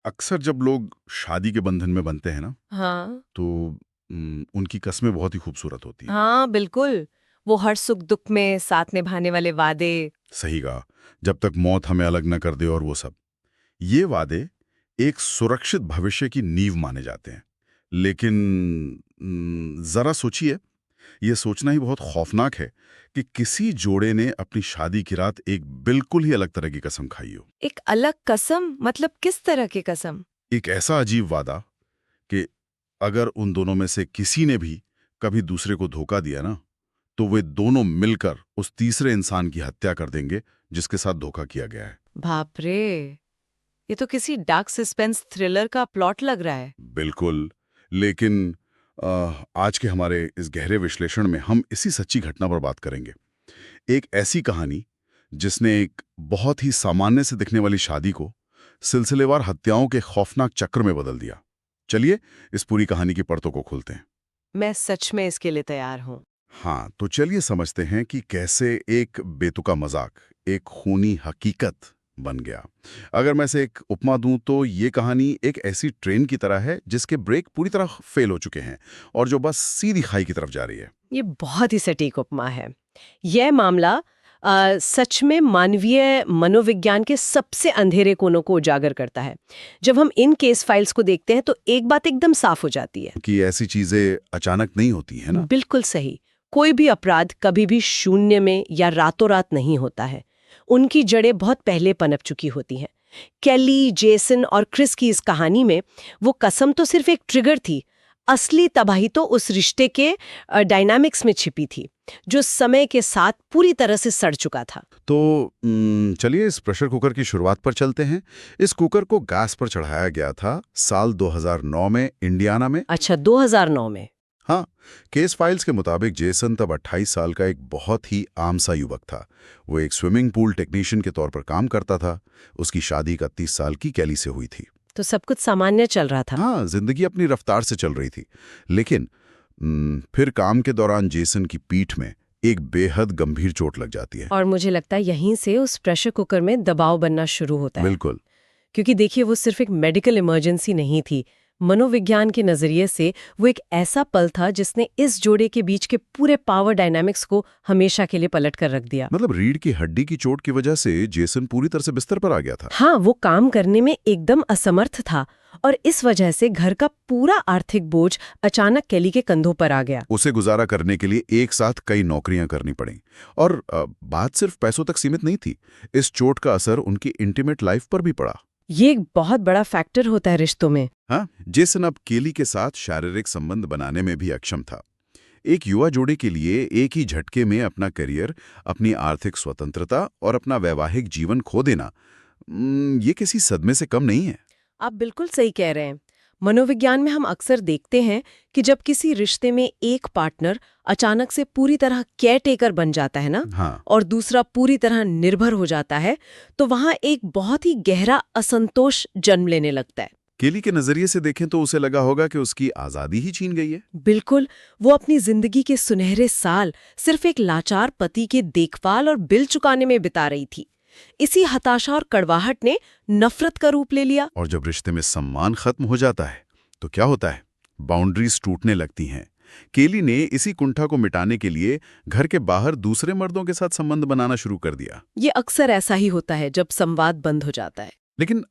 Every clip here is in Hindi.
अक्सर जब लोग शादी के बंधन में बनते हैं ना, हाँ। तो उनकी कस्में बहुत ही खूबसूरत होती हैं। हाँ, बिल्कुल। वो हर सुख दुख में साथ निभाने वाले वादे। सही कहा। जब तक मौत हमें अलग न कर दे और वो सब। ये वादे एक सुरक्षित भविष्य की नींव माने जाते हैं। लेकिन जरा सोचिए, ये सोचना ही बहुत खौफनाक है कि किसी जोड़े ने अपनी शादी की रात एक बिल्कुल ही अलग तरह की कसम खाई हो। एक अलग कसम मतलब किस तरह की कसम? एक ऐसा अजीब वादा कि अगर उन दोनों में से किसी ने भी कभी दूसरे को धोखा दिया ना, तो वे दोनों मिलकर उस तीसरे इंसान की हत्या कर देंगे जिसके साथ धोखा किया गया है। बाप रे! ये तो किसी डार्क सस्पेंस थ्रिलर का प्लॉट लग रहा है। बिल्कुल। लेकिन आज के हमारे इस गहरे विश्लेषण में हम इसी सच्ची घटना पर बात करेंगे। एक ऐसी कहानी जिसने एक बहुत ही सामान्य से दिखने वाली शादी को सिलसिलेवार हत्याओं के खौफनाक चक्र में बदल दिया। चलिए इस पूरी कहानी की परतों को खोलते हैं। मैं सच में इसके लिए तैयार हूँ। हाँ, तो चलिए समझते हैं कि कैसे एक बेतुका मजाक एक खूनी हकीकत बन गया। अगर मैं से एक उपमा दूं तो ये कहानी एक ऐसी ट्रेन की तरह है जिसके ब्रेक पूरी तरह फेल हो चुके हैं और जो बस सीधी खाई की तरफ जा रही है। ये बहुत ही सटीक उपमा है। यह मामला सच में मानवीय मनोविज्ञान के सबसे अंधेरे कोनों को उजागर करता है। जब हम इन केस फाइल्स को देखते हैं तो एक बात एकदम साफ हो जाती है। कि ऐसी चीजें अचानक नहीं होती है ना। बिल्कुल सही। कोई भी अपराध कभी भी शून्य में या रातों रात नहीं होता है। उनकी जड़ें बहुत पहले पनप चुकी होती हैं। केली, जेसन और क्रिस की इस कहानी में वो कसम तो सिर्फ एक ट्रिगर थी। असली तबाही तो उस रिश्ते के डायनामिक्स में छिपी थी, जो समय के साथ पूरी तरह से सड़ चुका था। तो चलिए इस प्रेशर कुकर की शुरुआत पर चलते हैं। इस कुकर को गैस पर चढ़ाया गया था साल 2009 में इंडियाना में। अच्छा, 2009 में? हाँ, केस फाइल्स के मुताबिक जेसन तब 28 साल का एक बहुत ही आम सा युवक था। वो एक स्विमिंग पूल टेक्नीशियन के तौर पर काम करता था। उसकी शादी 31 साल की कैली से हुई थी। तो सब कुछ सामान्य चल रहा था। हाँ, जिंदगी अपनी रफ्तार से चल रही थी। लेकिन फिर काम के दौरान जेसन की पीठ में एक बेहद गंभीर चोट लग जाती है। और मुझे लगता है यहीं से उस प्रेशर कुकर में दबाव बनना शुरू होता है। बिल्कुल। क्योंकि देखिए, वो सिर्फ एक मेडिकल इमरजेंसी नहीं थी। मनोविज्ञान के नजरिए से वो एक ऐसा पल था जिसने इस जोड़े के बीच के पूरे पावर डायनामिक्स को हमेशा के लिए पलट कर रख दिया। मतलब रीढ़ की हड्डी की चोट की वजह से जेसन पूरी तरह से बिस्तर पर आ गया था। हाँ, वो काम करने में एकदम असमर्थ था और इस वजह से घर का पूरा आर्थिक बोझ अचानक केली के कंधों पर आ गया। उसे गुजारा करने के लिए एक साथ कई नौकरियां करनी पड़ी। और बात सिर्फ पैसों तक सीमित नहीं थी। इस चोट का असर उनकी इंटीमेट लाइफ पर भी पड़ा। ये एक बहुत बड़ा फैक्टर होता है रिश्तों में। हाँ, जेसन अब केली के साथ शारीरिक संबंध बनाने में भी अक्षम था। एक युवा जोड़े के लिए एक ही झटके में अपना करियर, अपनी आर्थिक स्वतंत्रता और अपना वैवाहिक जीवन खो देना, ये किसी सदमे से कम नहीं है। आप बिल्कुल सही कह रहे हैं। मनोविज्ञान में हम अक्सर देखते हैं कि जब किसी रिश्ते में एक पार्टनर अचानक से पूरी तरह केयर टेकर बन जाता है ना, हाँ, और दूसरा पूरी तरह निर्भर हो जाता है, तो वहां एक बहुत ही गहरा असंतोष जन्म लेने लगता है। केली के नजरिए से देखें तो उसे लगा होगा कि उसकी आजादी ही छीन गई है। बिल्कुल। वो अपनी जिंदगी के सुनहरे साल सिर्फ एक लाचार पति के देखभाल और बिल चुकाने में बिता रही थी। इसी हताशा और कड़वाहट ने नफरत का रूप ले लिया। और जब रिश्ते में सम्मान खत्म हो जाता है तो क्या होता है? बाउंड्रीज टूटने लगती हैं। केली ने इसी कुंठा को मिटाने के लिए घर के बाहर दूसरे मर्दों के साथ संबंध बनाना शुरू कर दिया। ये अक्सर ऐसा ही होता है जब संवाद बंद हो जाता है। लेकिन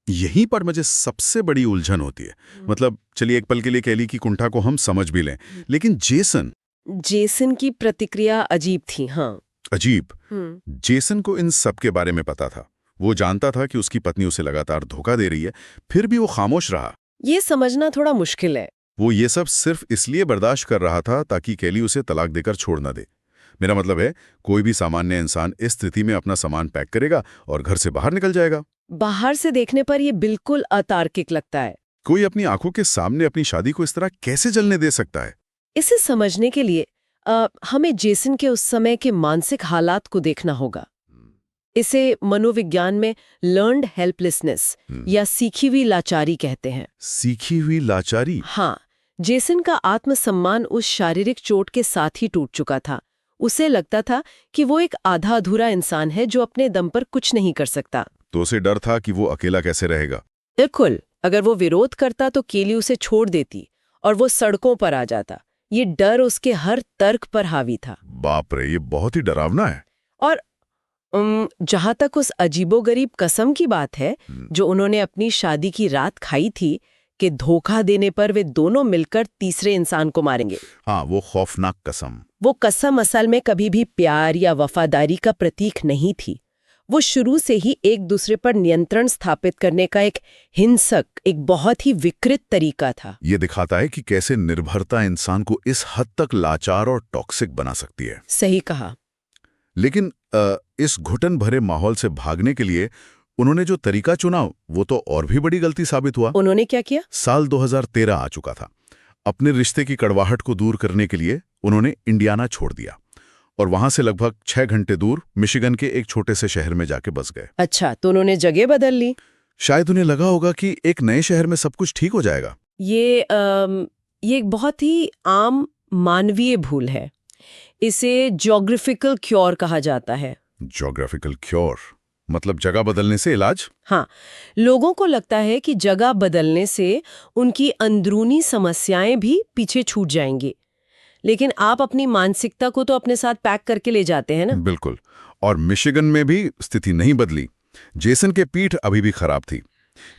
यहीं पर मुझे सबसे बड़ी उलझन होती है। मतलब चलिए एक पल के लिए केली की कुंठा को हम समझ भी लें, लेकिन जेसन की प्रतिक्रिया अजीब थी। हाँ। अजीब। जेसन को इन सब के बारे में पता था। वो जानता था कि उसकी पत्नी उसे लगातार धोखा दे रही है, फिर भी वो खामोश रहा। ये समझना थोड़ा मुश्किल है। वो ये सब सिर्फ इसलिए बर्दाश्त कर रहा था ताकि केली उसे तलाक देकर छोड़ न दे। मेरा मतलब है, कोई भी सामान्य इंसान इस स्थिति में अपना सामान पैक करेगा और घर से बाहर निकल जाएगा। बाहर से देखने पर ये बिल्कुल अतार्किक लगता है। कोई अपनी आंखों के सामने अपनी शादी को इस तरह कैसे जलने दे सकता है? इसे समझने के लिए हमें जेसन के उस समय के मानसिक हालात को देखना होगा। इसे मनोविज्ञान में लर्न्ड हेल्पलेसनेस या सीखी हुई लाचारी कहते हैं। सीखी हुई लाचारी? हाँ। जेसन का आत्मसम्मान उस शारीरिक चोट के साथ ही टूट चुका था। उसे लगता था कि वो एक आधा अधूरा इंसान है जो अपने दम पर कुछ नहीं कर सकता। तो उसे डर था कि वो अकेला कैसे रहेगा। बिल्कुल, अगर वो विरोध करता तो केली उसे छोड़ देती और वो सड़कों पर आ जाता। ये डर उसके हर तर्क पर हावी था। बाप रे, ये बहुत ही डरावना है। और जहां तक उस अजीबोगरीब कसम की बात है जो उन्होंने अपनी शादी की रात खाई थी कि धोखा देने पर वे दोनों मिलकर तीसरे इंसान को मारेंगे। हाँ, वो खौफनाक कसम। वो कसम असल में कभी भी प्यार या वफादारी का प्रतीक नहीं थी। वो शुरू से ही एक दूसरे पर नियंत्रण स्थापित करने का एक हिंसक, एक बहुत ही विकृत तरीका था। ये दिखाता है कि कैसे निर्भरता इंसान को इस हद तक लाचार और टॉक्सिक बना सकती है। सही कहा। लेकिन इस घुटन भरे माहौल से भागने के लिए उन्होंने जो तरीका चुना वो तो और भी बड़ी गलती साबित हुआ। उन्होंने क्या किया? साल 2013 आ चुका था। अपने रिश्ते की कड़वाहट को दूर करने के लिए उन्होंने इंडियाना छोड़ दिया और वहां से लगभग 6 घंटे दूर मिशिगन के एक छोटे से शहर में जाके बस गए। अच्छा, तो उन्होंने जगह बदल ली। शायद उन्हें लगा होगा कि एक नए शहर में सब कुछ ठीक हो जाएगा। ये एक बहुत ही आम मानवीय भूल है। इसे ज्योग्राफिकल क्योर कहा जाता है। ज्योग्राफिकल क्योर मतलब जगह बदलने से इलाज? हाँ, लोगों को लगता है कि जगह बदलने से उनकी अंदरूनी समस्याएं भी पीछे छूट जाएंगी, लेकिन आप अपनी मानसिकता को तो अपने साथ पैक करके ले जाते हैं ना। बिल्कुल। और मिशिगन में भी स्थिति नहीं बदली। जेसन के पीठ अभी भी खराब थी,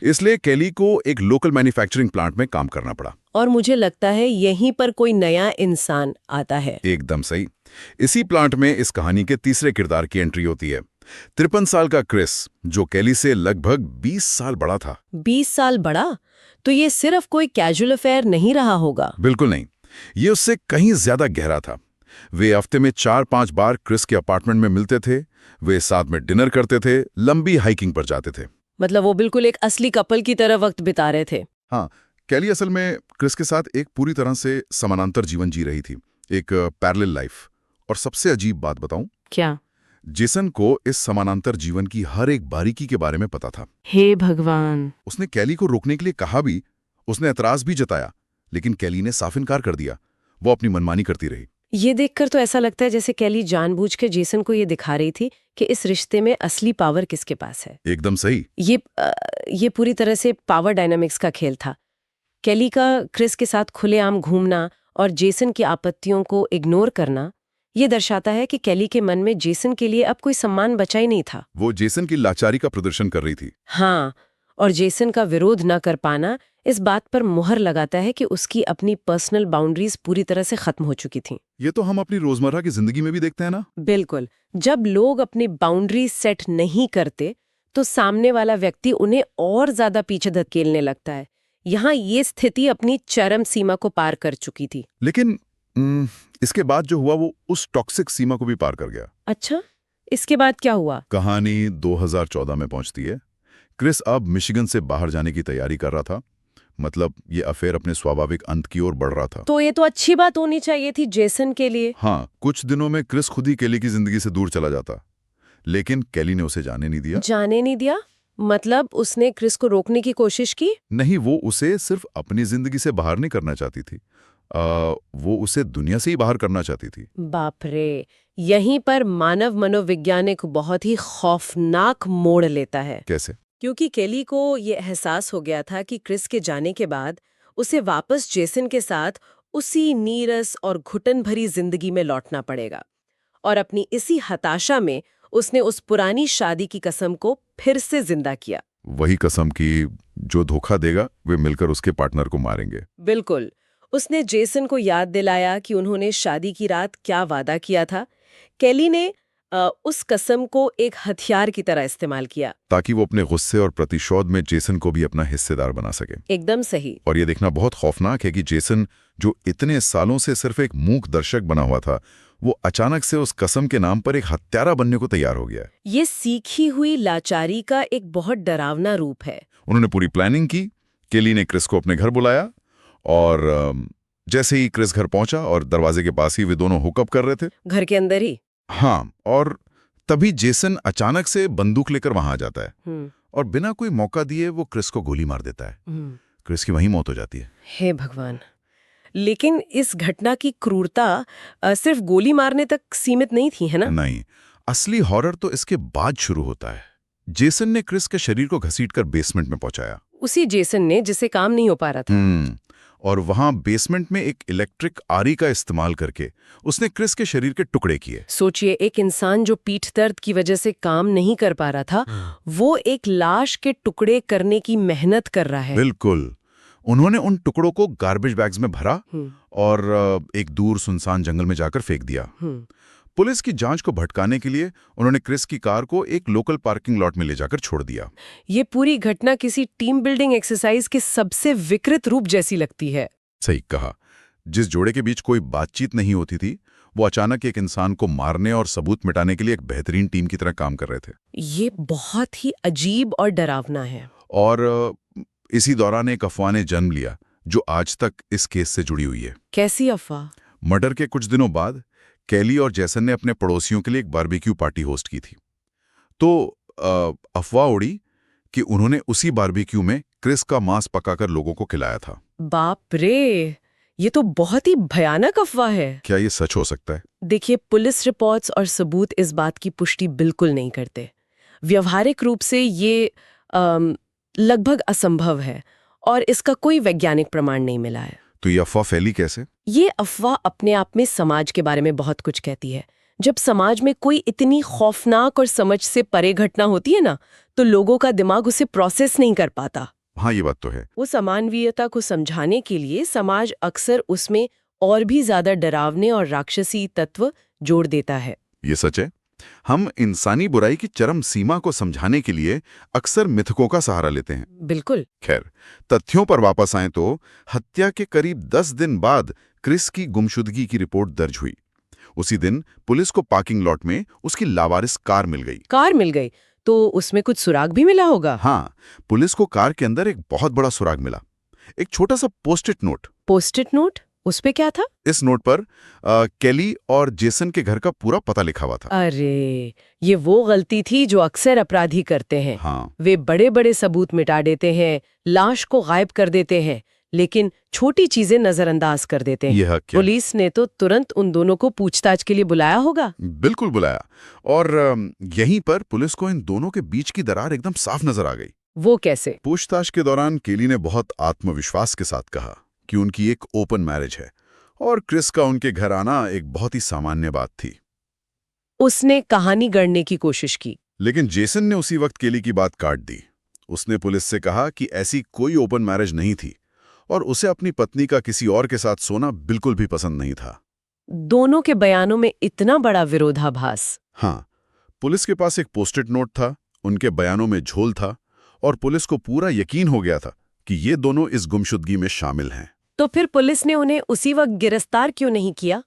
इसलिए केली को एक लोकल मैन्युफैक्चरिंग प्लांट में काम करना पड़ा। और मुझे लगता है यहीं पर कोई नया इंसान आता है। एकदम सही। इसी प्लांट में इस कहानी के तीसरे किरदार की एंट्री होती है। 53 साल का क्रिस, जो केली से लगभग 20 साल बड़ा था। 20 साल बड़ा? तो ये सिर्फ कोई कैजुअल अफेयर नहीं रहा होगा। बिल्कुल नहीं, ये उससे कहीं ज्यादा गहरा था। वे हफ्ते में 4-5 बार क्रिस के अपार्टमेंट में मिलते थे, वे साथ में डिनर करते थे, लंबी हाइकिंग पर जाते थे। मतलब वो बिल्कुल एक असली कपल की तरह वक्त बिता रहे थे। हाँ, केली असल में क्रिस के साथ एक पूरी तरह से समानांतर जीवन जी रही थी, एक पैरेलल लाइफ। और सबसे अजीब बात बताऊं? क्या? जेसन को इस समानांतर जीवन की हर एक बारीकी के बारे में पता था। हे भगवान! उसने केली को रोकने के लिए कहा भी, उसने एतराज भी जताया, लेकिन केली ने साफ इनकार कर दिया। वो अपनी मनमानी करती रही। ये देखकर तो ऐसा लगता है जैसे केली जानबूझ के जेसन को ये दिखा रही थी कि इस रिश्ते में असली पावर किसके पास है। एकदम सही। ये पूरी तरह से पावर डायनामिक्स का खेल था। केली का क्रिस के साथ खुलेआम घूमना और जेसन की आपत्तियों को इग्नोर करना, ये दर्शाता है कि केली के मन में जेसन के लिए अब कोई सम्मान बचा ही नहीं था। वो जेसन की लाचारी का प्रदर्शन कर रही थी। हाँ, और जेसन का विरोध न कर पाना इस बात पर मुहर लगाता है कि उसकी अपनी पर्सनल बाउंड्रीज पूरी तरह से खत्म हो चुकी थीं। ये तो हम अपनी रोजमर्रा की जिंदगी में भी देखते हैं ना। बिल्कुल। जब लोग अपनी बाउंड्रीज सेट नहीं करते तो सामने वाला व्यक्ति उन्हें और ज्यादा पीछे धकेलने लगता है। यहाँ ये स्थिति अपनी चरम सीमा को पार कर चुकी थी। लेकिन इसके बाद जो हुआ वो उस टॉक्सिक सीमा को भी पार कर गया। अच्छा, इसके बाद क्या हुआ? कहानी 2014 में पहुंचती है। क्रिस अब मिशिगन से बाहर जाने की तैयारी कर रहा था। मतलब ये अफेयर अपने स्वाभाविक अंत की ओर बढ़ रहा था। तो ये तो अच्छी बात होनी चाहिए थी जेसन के लिए। हाँ, कुछ दिनों में क्रिस खुद ही केली की जिंदगी से दूर चला जाता, लेकिन केली ने उसे जाने नहीं दिया। जाने नहीं दिया? मतलब उसने क्रिस को रोकने की कोशिश की? नहीं, वो उसे सिर्फ अपनी जिंदगी से बाहर नहीं करना चाहती थी, वो उसे दुनिया से ही बाहर करना चाहती थी। बाप रे, यहीं पर मानव मनोवैज्ञानिक बहुत ही खौफनाक मोड़ लेता है। कैसे? क्योंकि केली को ये एहसास हो गया था कि क्रिस के जाने के बाद उसे वापस जेसन के साथ उसी नीरस और घुटन भरी जिंदगी में लौटना पड़ेगा। और अपनी इसी हताशा में उसने उस पुरानी शादी की कसम को फिर से जिंदा किया। वही कसम की जो धोखा देगा वे मिलकर उसके पार्टनर को मारेंगे। बिल्कुल। उसने जेसन को याद दिलाया कि उन्होंने शादी की रात क्या वादा किया था। केली ने उस कसम को एक हथियार की तरह इस्तेमाल किया ताकि वो अपने गुस्से और प्रतिशोध में जेसन को भी अपना हिस्सेदार बना सके। एकदम सही। और ये देखना बहुत खौफनाक है कि जेसन, जो इतने सालों से सिर्फ एक मूक दर्शक बना हुआ था, वो अचानक से उस कसम के नाम पर एक हत्यारा बनने को तैयार हो गया। ये सीखी हुई लाचारी का एक बहुत डरावना रूप है। उन्होंने पूरी प्लानिंग की। केली ने क्रिस को अपने घर बुलाया और जैसे ही क्रिस घर पहुंचा और दरवाजे के पास ही वे दोनों हुकअप कर रहे थे। घर के अंदर ही? हाँ, और तभी जेसन अचानक से बंदूक लेकर वहां आ जाता है और बिना कोई मौका दिए वो क्रिस को गोली मार देता है। क्रिस की वहीं मौत हो जाती है। हे भगवान! लेकिन इस घटना की क्रूरता सिर्फ गोली मारने तक सीमित नहीं थी, है ना? नहीं, असली हॉरर तो इसके बाद शुरू होता है। जेसन ने क्रिस के शरीर को घसीटकर बेसमेंट में पहुंचाया उसी जेसन ने जिसे काम नहीं हो पा रहा था। और वहां बेसमेंट में एक इलेक्ट्रिक आरी का इस्तेमाल करके उसने क्रिस के शरीर के टुकड़े किए। सोचिए, एक इंसान जो पीठ दर्द की वजह से काम नहीं कर पा रहा था, वो एक लाश के टुकड़े करने की मेहनत कर रहा है। बिल्कुल। उन्होंने उन टुकड़ों को गार्बेज बैग्स में भरा और एक दूर सुनसान जंगल में जाकर फेंक दिया। पुलिस की जांच को भटकाने के लिए उन्होंने क्रिस की कार को एक लोकल पार्किंग लॉट में ले जाकर छोड़ दिया। ये पूरी घटना किसी टीम बिल्डिंग एक्सरसाइज के सबसे विकृत रूप जैसी लगती है। सही कहा। जिस जोड़े के बीच कोई बातचीत नहीं होती थी, वो अचानक एक इंसान को मारने और सबूत मिटाने के लिए एक बेहतरीन टीम की तरह काम कर रहे थे। ये बहुत ही अजीब और डरावना है। और इसी दौरान एक अफवाह ने जन्म लिया जो आज तक इस केस से जुड़ी हुई है। कैसी अफवाह? मर्डर के कुछ दिनों बाद कैली और जैसन ने अपने पड़ोसियों के लिए एक बारबेक्यू पार्टी होस्ट की थी। तो अफवाह उड़ी कि उन्होंने उसी बारबेक्यू में क्रिस का मांस पकाकर लोगों को खिलाया था। बाप रे, ये तो बहुत ही भयानक अफवाह है। क्या ये सच हो सकता है? देखिए, पुलिस रिपोर्ट्स और सबूत इस बात की पुष्टि बिल्कुल नहीं करते। व्यवहारिक रूप से ये लगभग असंभव है और इसका कोई वैज्ञानिक प्रमाण नहीं मिला है। तो ये अफवाह फैली कैसे? ये अफवाह अपने आप में समाज के बारे में बहुत कुछ कहती है। जब समाज में कोई इतनी खौफनाक और समझ से परे घटना होती है ना, तो लोगों का दिमाग उसे प्रोसेस नहीं कर पाता। हाँ, ये बात तो है। वो समानवीयता को समझाने के लिए समाज अक्सर उसमें और भी ज्यादा डरावने और राक्षसी तत्व जोड़ देता है। ये सच है। हम इंसानी बुराई की चरम सीमा को समझाने के लिए अक्सर मिथकों का सहारा लेते हैं। बिल्कुल। खैर, तथ्यों पर वापस आएं तो हत्या के करीब 10 दिन बाद क्रिस की गुमशुदगी की रिपोर्ट दर्ज हुई। उसी दिन पुलिस को पार्किंग लॉट में उसकी लावारिस कार मिल गई। कार मिल गई? तो उसमें कुछ सुराग भी मिला होगा? हाँ, पुलिस को कार के अंदर एक बहुत बड़ा सुराग मिला। एक छोटा सा पोस्ट-इट नोट। Post-it note? उस पे क्या था? इस नोट पर केली और जेसन के घर का पूरा पता लिखा हुआ था। अरे, ये वो गलती थी जो अक्सर अपराधी करते हैं। हाँ। वे बड़े बड़े सबूत मिटा देते हैं, लाश को गायब कर देते हैं, लेकिन छोटी चीजें नजरअंदाज कर देते हैं। यह क्या? पुलिस ने तो तुरंत उन दोनों को पूछताछ के लिए बुलाया होगा। बिल्कुल बुलाया। और यहीं पर पुलिस को इन दोनों के बीच की दरार एकदम साफ नजर आ गई। वो कैसे? पूछताछ के दौरान केली ने बहुत आत्मविश्वास के साथ कहा कि उनकी एक ओपन मैरिज है और क्रिस का उनके घर आना एक बहुत ही सामान्य बात थी। उसने कहानी गढ़ने की कोशिश की। लेकिन जेसन ने उसी वक्त केली की बात काट दी। उसने पुलिस से कहा कि ऐसी कोई ओपन मैरिज नहीं थी और उसे अपनी पत्नी का किसी और के साथ सोना बिल्कुल भी पसंद नहीं था। दोनों के बयानों में इतना बड़ा विरोधाभास। हाँ, पुलिस के पास एक पोस्ट-इट नोट था, उनके बयानों में झोल था और पुलिस को पूरा यकीन हो गया था कि ये दोनों इस गुमशुदगी में शामिल हैं। तो फिर पुलिस ने उन्हें उसी वक्त गिरफ्तार क्यों नहीं किया?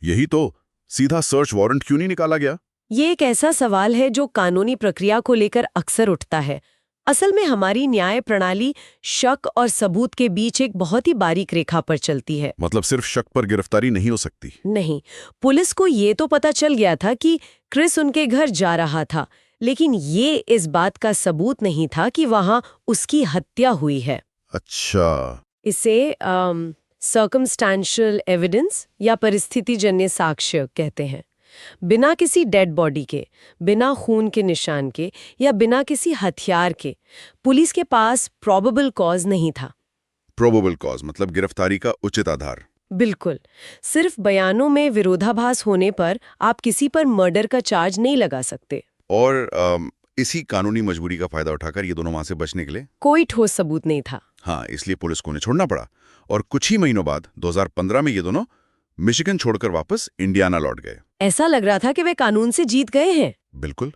यही तो, सीधा सर्च वारंट क्यों नहीं निकाला गया? ये एक ऐसा सवाल है जो कानूनी प्रक्रिया को लेकर अक्सर उठता है। असल में हमारी न्याय प्रणाली शक और सबूत के बीच एक बहुत ही बारीक रेखा पर चलती है। मतलब सिर्फ शक पर गिरफ्तारी नहीं हो सकती? नहीं, पुलिस को ये तो पता चल गया था कि क्रिस उनके घर जा रहा था, लेकिन ये इस बात का सबूत नहीं था कि वहां उसकी हत्या हुई है। अच्छा। इसे सर्कमस्टेंशियल एविडेंस या परिस्थितिजन्य साक्ष्य कहते हैं। बिना किसी डेड बॉडी के, बिना खून के निशान के या बिना किसी हथियार के पुलिस के पास प्रोबेबल कॉज नहीं था। प्रोबेबल कॉज मतलब गिरफ्तारी का उचित आधार? बिल्कुल। सिर्फ बयानों में विरोधाभास होने पर आप किसी पर मर्डर का चार्ज नहीं लगा सकते। और इसी कानूनी मजबूरी का फायदा उठाकर ये दोनों वहां से बचने के लिए कोई ठोस सबूत नहीं था। हाँ, इसलिए पुलिस को उन्हें छोड़ना पड़ा और कुछ ही महीनों बाद 2015 में ये दोनों मिशिगन छोड़कर वापस इंडियाना लौट गए। ऐसा लग रहा था कि वे कानून से जीत गए हैं। बिल्कुल।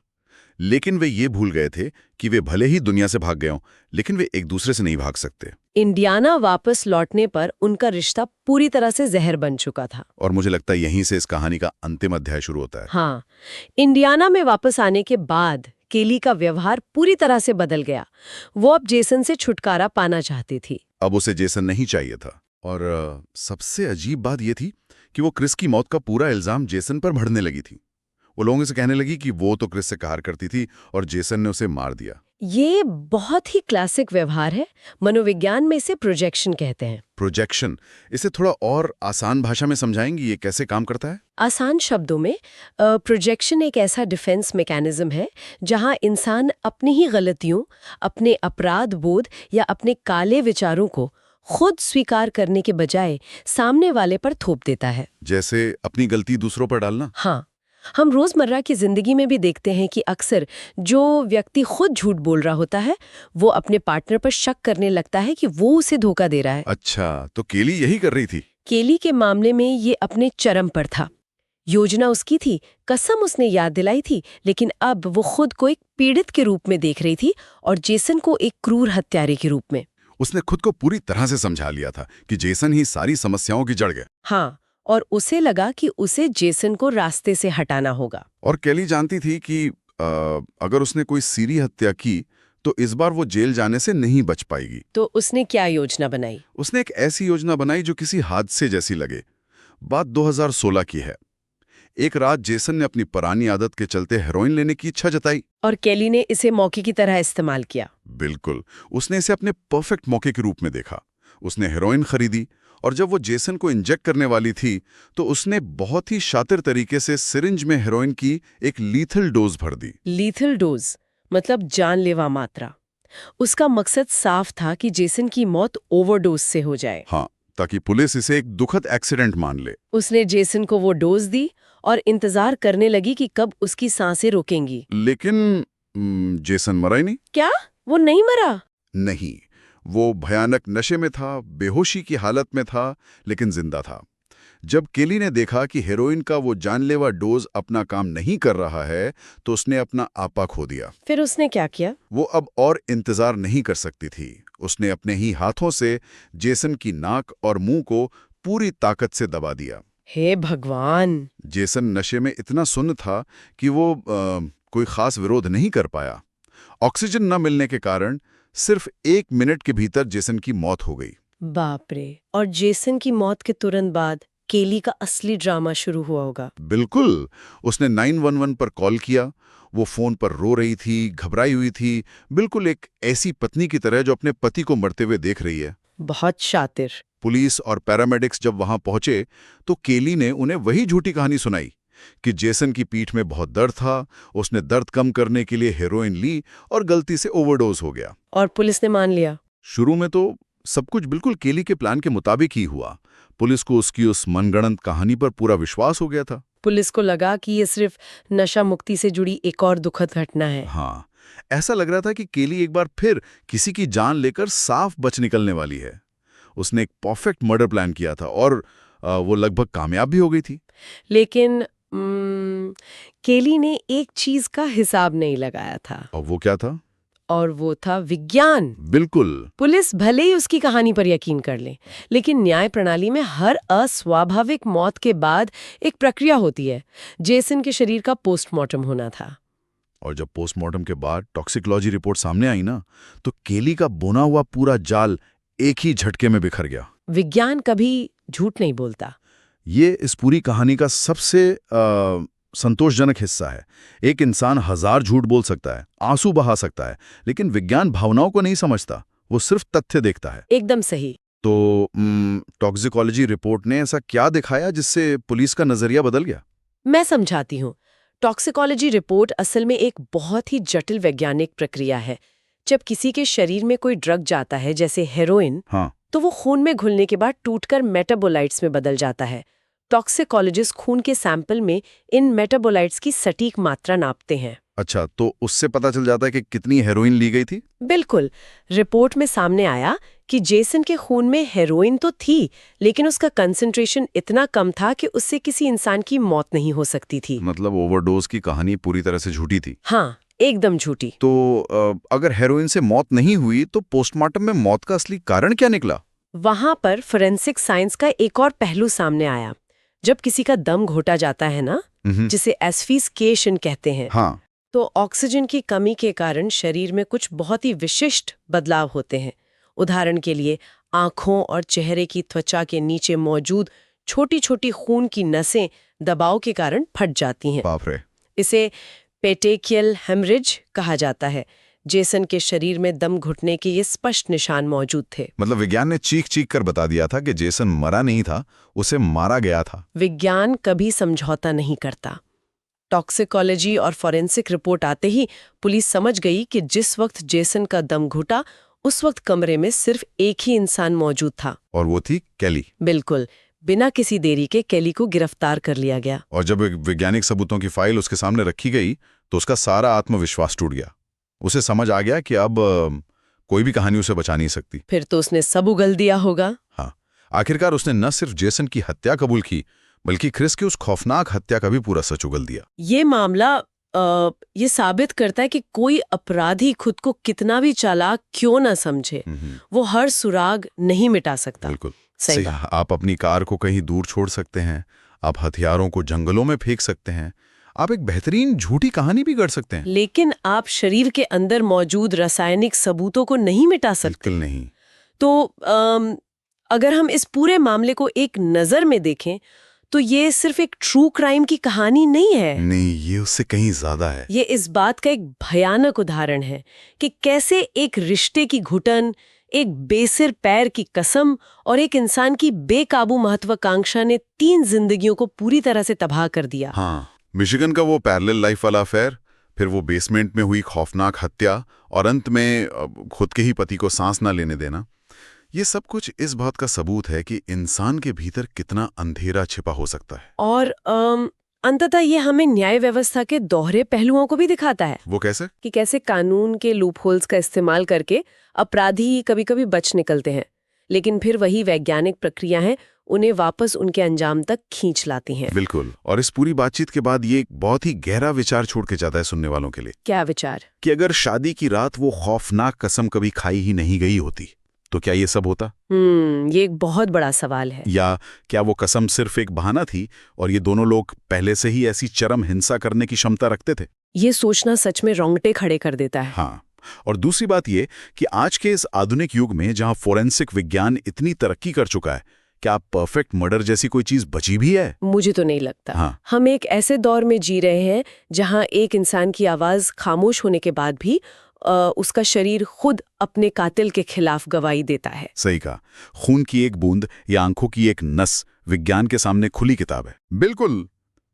लेकिन वे ये भूल गए थे कि वे भले ही दुनिया से भाग गए हों, लेकिन वे एक दूसरे से नहीं भाग सकते। इंडियाना वापस लौटने पर उनका रिश्ता पूरी तरह से जहर बन चुका था। और मुझे लगता है यहीं से इस कहानी का अंतिम अध्याय शुरू होता है। हाँ, इंडियाना में वापस आने के बाद केली का व्यवहार पूरी तरह से बदल गया। वो अब जेसन से छुटकारा पाना चाहती थी। अब उसे जेसन नहीं चाहिए था। और सबसे अजीब बात यह थी कि वो क्रिस की मौत का पूरा इल्जाम जेसन पर भड़ने लगी थी। वो लोगों से कहने लगी कि वो तो क्रिस से प्यार करती थी और जेसन ने उसे मार दिया। ये बहुत ही क्लासिक व्यवहार है। मनोविज्ञान में इसे प्रोजेक्शन कहते हैं। प्रोजेक्शन, इसे थोड़ा और आसान भाषा में समझाएंगी, ये कैसे काम करता है? आसान शब्दों में प्रोजेक्शन एक ऐसा डिफेंस मैकेनिज्म है जहां इंसान अपनी ही गलतियों, अपने अपराध बोध या अपने काले विचारों को खुद स्वीकार करने के बजाय सामने वाले पर थोप देता है। जैसे अपनी गलती दूसरों पर डालना। हाँ, हम रोजमर्रा की जिंदगी में भी देखते हैं कि अक्सर जो व्यक्ति खुद झूठ बोल रहा होता है वो अपने पार्टनर पर शक करने लगता है कि वो उसे धोखा दे रहा है। अच्छा, तो केली यही कर रही थी। केली के मामले में ये अपने चरम पर था। योजना उसकी थी, कसम उसने याद दिलाई थी, लेकिन अब वो खुद को एक पीड़ित के रूप में देख रही थी और जेसन को एक क्रूर हत्यारे के रूप में। उसने खुद को पूरी तरह से समझा लिया था कि जेसन ही सारी समस्याओं की जड़ है। हाँ, और उसे लगा कि उसे जेसन को रास्ते से हटाना होगा। और केली जानती थी कि अगर उसने कोई सीरी हत्या की तो इस बार वो जेल जाने से नहीं बच पाएगी। तो उसने क्या योजना बनाई? उसने एक ऐसी योजना बनाई जो किसी हादसे जैसी लगे। बात 2016 की है। एक रात जेसन ने अपनी पुरानी आदत के चलते हेरोइन लेने की इच्छा जताई। और केली ने इसे मौके की तरह इस्तेमाल किया। बिल्कुल, उसने इसे अपने परफेक्ट मौके के रूप में देखा। उसने हेरोइन खरीदी और जब वो जेसन को इंजेक्ट करने वाली थी तो उसने बहुत ही शातिर तरीके से सिरिंज में हेरोइन की एक लीथल डोज भर दी। लीथल डोज मतलब जानलेवा मात्रा। उसका मकसद साफ था कि जेसन की मौत ओवरडोज से हो जाए। हाँ, ताकि पुलिस इसे एक दुखद एक्सीडेंट मान ले। उसने जेसन को वो डोज दी और इंतजार करने लगी कि कब उसकी सांसें रुकेंगी। लेकिन जेसन मरा ही नहीं। क्या वो नहीं मरा? नहीं, वो भयानक नशे में था, बेहोशी की हालत में था, लेकिन जिंदा था। जब केली ने देखा कि हेरोइन का वो जानलेवा डोज अपना काम नहीं कर रहा है तो उसने अपना आपा खो दिया। फिर उसने क्या किया? वो अब और इंतजार नहीं कर सकती थी। उसने अपने ही हाथों से जेसन की नाक और मुंह को पूरी ताकत से दबा दिया। हे भगवान! जेसन नशे में इतना सुन्न था कि वो कोई खास विरोध नहीं कर पाया। ऑक्सीजन न मिलने के कारण सिर्फ 1 मिनट के भीतर जेसन की मौत हो गई। बाप रे! और जेसन की मौत के तुरंत बाद केली का असली ड्रामा शुरू हुआ होगा। बिल्कुल, उसने 911 पर कॉल किया। वो फोन पर रो रही थी, घबराई हुई थी, बिल्कुल एक ऐसी पत्नी की तरह जो अपने पति को मरते हुए देख रही है। बहुत शातिर। पुलिस और पैरामेडिक्स जब वहां पहुंचे तो केली ने उन्हें वही झूठी कहानी सुनाई कि जेसन की पीठ में बहुत दर्द था, उसने दर्द कम करने के लिए हेरोइन ली और गलती से ओवरडोज हो गया। और पुलिस ने मान लिया? शुरू में तो सब कुछ बिल्कुल केली के प्लान के मुताबिक ही हुआ। पुलिस को उसकी उस मनगढ़ंत कहानी पर पूरा विश्वास हो गया था। पुलिस को लगा कि ये सिर्फ नशा मुक्ति से जुड़ी एक और दुखद घटना है। हाँ, ऐसा लग रहा था कि केली एक बार फिर किसी की जान लेकर साफ बच निकलने वाली है। उसने एक परफेक्ट मर्डर प्लान किया था और वो लगभग कामयाब भी हो गई थी। लेकिन केली ने एक चीज का हिसाब नहीं लगाया था। और वो क्या था? और वो था विज्ञान। बिल्कुल। पुलिस भले ही उसकी कहानी पर यकीन कर ले, लेकिन न्याय प्रणाली में हर अस्वाभाविक मौत के बाद एक प्रक्रिया होती है। जेसन के शरीर का पोस्टमार्टम होना था। और जब पोस्टमार्टम के बाद टॉक्सिकोलॉजी रिपोर्ट सामने आई ना, तो केली का बुना हुआ पूरा जाल एक ही झटके में बिखर गया। विज्ञान कभी झूठ नहीं बोलता। ये इस पूरी कहानी का सबसे संतोषजनक हिस्सा है। एक इंसान 1000 झूठ बोल सकता है, आंसू बहा सकता है, लेकिन विज्ञान भावनाओं को नहीं समझता, वो सिर्फ तथ्य देखता है। एकदम सही। तो टॉक्सिकोलॉजी रिपोर्ट ने ऐसा क्या दिखाया जिससे पुलिस का नजरिया बदल गया? मैं समझाती हूँ। टॉक्सिकोलॉजी रिपोर्ट असल में एक बहुत ही जटिल वैज्ञानिक प्रक्रिया है। जब किसी के शरीर में कोई ड्रग जाता है, जैसे हेरोइन, हाँ, तो वो खून में घुलने के बाद टूटकर मेटाबोलाइट्स में बदल जाता है। टॉक्सिकोलॉजिस्ट खून के सैंपल में इन मेटाबोलाइट्स की सटीक मात्रा नापते हैं। अच्छा, तो उससे पता चल जाता है कि कितनी हेरोइन ली गई थी? बिल्कुल। रिपोर्ट में सामने आया कि जेसन के खून में हेरोइन तो थी, लेकिन उसका कंसंट्रेशन इतना कम था कि उससे किसी इंसान की मौत नहीं हो सकती थी। मतलब ओवरडोज की कहानी पूरी तरह से झूठी थी। हाँ, एकदम झूठी। तो अगर हेरोइन से मौत नहीं हुई तो पोस्टमार्टम में मौत का असली कारण क्या निकला? वहां पर फोरेंसिक साइंस का एक और पहलू सामने आया। जब किसी का दम घोटा जाता है ना, जिसे एस्फिक्सिएशन कहते हैं, हाँ, तो ऑक्सीजन की कमी के कारण शरीर में कुछ बहुत ही विशिष्ट बदलाव होते हैं। उदाहरण के लिए आंखों और चेहरे की त्वचा के नीचे मौजूद छोटी छोटी खून की नसें दबाव के कारण फट जाती हैं। बाप रे। इसे पेटेकियल हेमरेज कहा जाता है। जेसन के शरीर में दम घुटने के ये स्पष्ट निशान मौजूद थे। मतलब विज्ञान ने चीख चीख कर बता दिया था कि जेसन मरा नहीं था, उसे मारा गया था। विज्ञान कभी समझौता नहीं करता। टॉक्सिकोलॉजी और फॉरेंसिक रिपोर्ट आते ही पुलिस समझ गई कि जिस वक्त जेसन का दम घुटा उस वक्त कमरे में सिर्फ एक ही इंसान मौजूद था, और वो थी कैली। बिल्कुल। बिना किसी देरी के कैली को गिरफ्तार कर लिया गया। और जब वैज्ञानिक सबूतों की फाइल उसके सामने रखी गई तो उसका सारा आत्मविश्वास टूट गया। उसे समझ आ गया कि अब कोई भी कहानी उसे बचा नहीं सकती। फिर तो उसने सब उगल दिया होगा। हाँ, आखिरकार उसने न सिर्फ जेसन की हत्या कबूल की, बल्कि क्रिस की उस खौफनाक हत्या का भी पूरा सच उगल दिया। ये मामला ये साबित करता है कि कोई अपराधी खुद को कितना भी चालाक क्यों ना समझे, वो हर सुराग नहीं मिटा सकता। बिल्कुल सही बात। आप अपनी कार को कहीं दूर छोड़ सकते हैं, आप हथियारों को जंगलों में फेंक सकते हैं, आप एक बेहतरीन झूठी कहानी भी गढ़ सकते हैं, लेकिन आप शरीर के अंदर मौजूद रासायनिक सबूतों को नहीं मिटा सकते। बिल्कुल नहीं। तो अगर हम इस पूरे मामले को एक नज़र में देखें तो ये सिर्फ एक ट्रू क्राइम की कहानी नहीं है। नहीं, ये उससे कहीं ज्यादा है। ये इस बात का एक भयानक उदाहरण है कि कैसे एक रिश्ते की घुटन, एक बेसिर पैर की कसम और एक इंसान की बेकाबू महत्वाकांक्षा ने 3 जिंदगियों को पूरी तरह से तबाह कर दिया। हाँ, मिशिगन का वो पैरेलल लाइफ वाला अफेयर, फिर वो बेसमेंट में हुई खौफनाक हत्या, और अंत में खुद के ही पति को सांस ना लेने देना, ये सब कुछ इस बात का सबूत है कि इंसान के भीतर कितना अंधेरा छिपा हो सकता है। और अंततः ये हमें न्याय व्यवस्था के दोहरे पहलुओं को भी दिखाता है वो कैसे? कि कैसे कानून के लूपहोल्स का इस्तेमाल करके अपराधी कभी कभी बच निकलते हैं, लेकिन फिर वही वैज्ञानिक प्रक्रिया है उन्हें वापस उनके अंजाम तक खींच लाती हैं। बिल्कुल। और इस पूरी बातचीत के बाद ये एक बहुत ही गहरा विचार छोड़ के जाता है सुनने वालों के लिए। क्या विचार? कि अगर शादी की रात वो खौफनाक कसम कभी खाई ही नहीं गई होती तो क्या ये सब होता? ये एक बहुत बड़ा सवाल है। या क्या वो कसम सिर्फ एक बहाना थी और ये दोनों लोग पहले से ही ऐसी चरम हिंसा करने की क्षमता रखते थे? ये सोचना सच में रोंगटे खड़े कर देता है। हाँ, और दूसरी बात ये कि आज के इस आधुनिक युग में जहां फोरेंसिक विज्ञान इतनी तरक्की कर चुका है, क्या परफेक्ट मर्डर जैसी कोई चीज बची भी है? मुझे तो नहीं लगता। हाँ। हम एक ऐसे दौर में जी रहे हैं जहां एक इंसान की आवाज खामोश होने के बाद भी उसका शरीर खुद अपने कातिल के खिलाफ गवाही देता है। सही कहा। खून की एक बूंद या आंखों की एक नस विज्ञान के सामने खुली किताब है। बिल्कुल।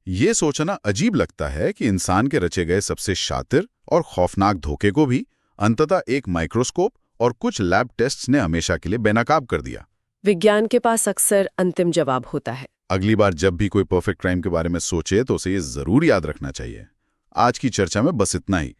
ये सोचना अजीब लगता है कि इंसान के रचे गए सबसे शातिर और खौफनाक धोखे को भी अंततः एक माइक्रोस्कोप और कुछ लैब टेस्ट्स ने हमेशा के लिए बेनकाब कर दिया। विज्ञान के पास अक्सर अंतिम जवाब होता है। अगली बार जब भी कोई परफेक्ट क्राइम के बारे में सोचे तो उसे ये जरूर याद रखना चाहिए। आज की चर्चा में बस इतना ही।